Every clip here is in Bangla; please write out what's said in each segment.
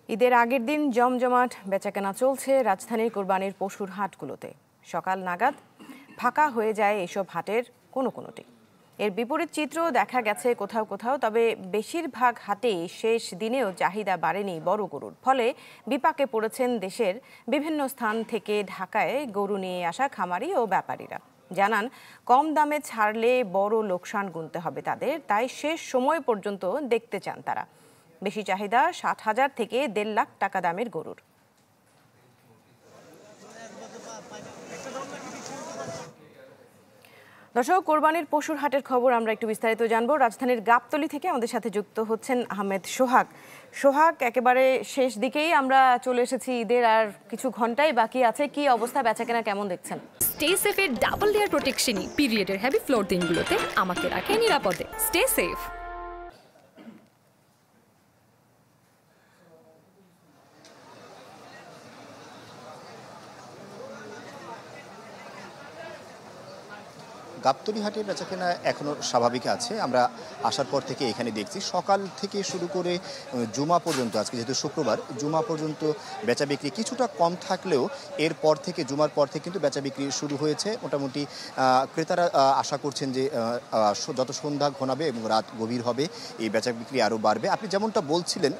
ঈদের আগের দিন জমজমাট বেচাকেনা চলছে রাজধানীর কোরবানির পশুর হাটগুলোতে। সকাল নাগাদ ফাঁকা হয়ে যায় এসব হাটের কোনোটি। এর বিপরীত চিত্র দেখা গেছে কোথাও কোথাও, তবে বেশিরভাগ হাটেই শেষ দিনেও চাহিদা বাড়েনি বড় গরুর। ফলে বিপাকে পড়েছেন দেশের বিভিন্ন স্থান থেকে ঢাকায় গরু নিয়ে আসা খামারি ও ব্যাপারীরা। জানান, কম দামে ছাড়লে বড় লোকসান গুনতে হবে তাদের, তাই শেষ সময় পর্যন্ত দেখতে চান তারা। বেশি চাহিদা ৬০,০০০ থেকে ১.৫ লাখ টাকা দামের গরুর। দর্শক, কোরবানির পশুর হাটের খবর আমরা একটু বিস্তারিত জানবো। রাজধানীর গাবতলী থেকে আমাদের সাথে যুক্ত হচ্ছেন আহমেদ সোহাগ। সোহাগ, একেবারে শেষ দিকেই আমরা চলে এসেছি, ঈদের আর কিছু ঘন্টাই বাকি আছে। কি অবস্থা, বেচাকেনা কেমন দেখছেন? স্টে সেফের ডাবল লেয়ার প্রোটেকশনই পিরিয়ডের হেভি ফ্লোর দিনগুলোতে আমাকে রাখে নিরাপদে। Stay safe. গাবতলী হাটের বেচাকেনা এখনো স্বাভাবিক আছে। আমরা আসার পর থেকে এখানে দেখছি সকাল থেকে শুরু করে জুমা পর্যন্ত, আজকে যেহেতু শুক্রবার, জুমা পর্যন্ত বেচা বিক্রি কিছুটা কম থাকলেও এরপর থেকে, জুমার পর থেকে কিন্তু বেচা বিক্রি শুরু হয়েছে। মোটামুটি ক্রেতারা আশা করছেন যে যত সন্ধ্যা ঘনাবে এবং রাত গভীর হবে এই বেচা বিক্রি আরও বাড়বে। আপনি যেমনটা বলছিলেন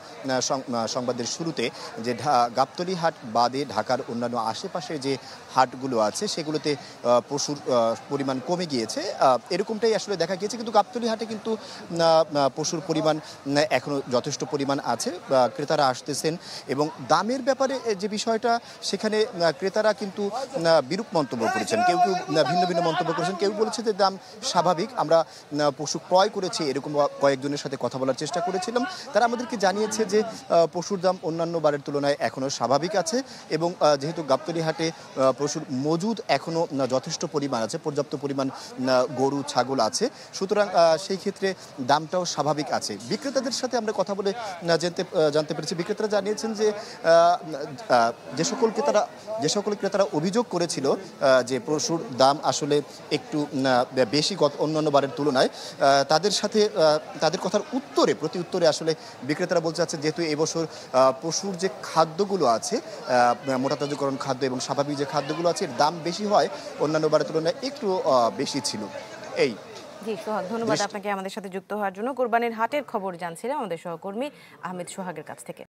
সংবাদের শুরুতে, যে গাবতলী হাট বাদে ঢাকার অন্যান্য আশেপাশে যে হাটগুলো আছে সেগুলোতে পশুর পরিমাণ কমে গিয়েছে, এরকমটাই আসলে দেখা গিয়েছে। কিন্তু গাবতলী হাটে কিন্তু পশুর পরিমাণ এখনো যথেষ্ট পরিমাণ আছে, ক্রেতারা আসতেছেন। এবং দামের ব্যাপারে যে বিষয়টা, সেখানে ক্রেতারা কিন্তু বিরূপ মন্তব্য করেছেন, কেউ ভিন্ন ভিন্ন মন্তব্য করেছেন। কেউ বলেছে যে দাম স্বাভাবিক, আমরা পশু ক্রয় করেছি, এরকম কয়েকজনের সাথে কথা বলার চেষ্টা করেছিলাম। তারা আমাদেরকে জানিয়েছে যে পশুর দাম অন্যান্য বারের তুলনায় এখনও স্বাভাবিক আছে এবং যেহেতু গাবতলী হাটে পশুর মজুদ এখনও যথেষ্ট পরিমাণ আছে, পর্যাপ্ত পরিমাণ গরু ছাগল আছে, সুতরাং সেই ক্ষেত্রে দামটাও স্বাভাবিক আছে। বিক্রেতাদের সাথে আমরা কথা বলে জানতে পেরেছি, বিক্রেতারা জানিয়েছেন যে যে সকল ক্রেতারা অভিযোগ করেছিল যে পশুর দাম আসলে একটু বেশি অন্যান্য বারের তুলনায়, তাদের সাথে তাদের কথার প্রতি উত্তরে আসলে বিক্রেতারা বলতে চাচ্ছে যেহেতু এবছর পশুর যে খাদ্যগুলো আছে, মোটাতাজাকরণ খাদ্য এবং স্বাভাবিক যে খাদ্যগুলো আছে, এর দাম বেশি হয় অন্যান্য বারের তুলনায় একটু বেশি ছিল। জি সোহাগ, ধন্যবাদ আপনাকে আমাদের সাথে যুক্ত হওয়ার জন্য। কোরবানির হাটের খবর জানছিলাম আমাদের সহকর্মী আহমেদ সোহাগের কাছ থেকে।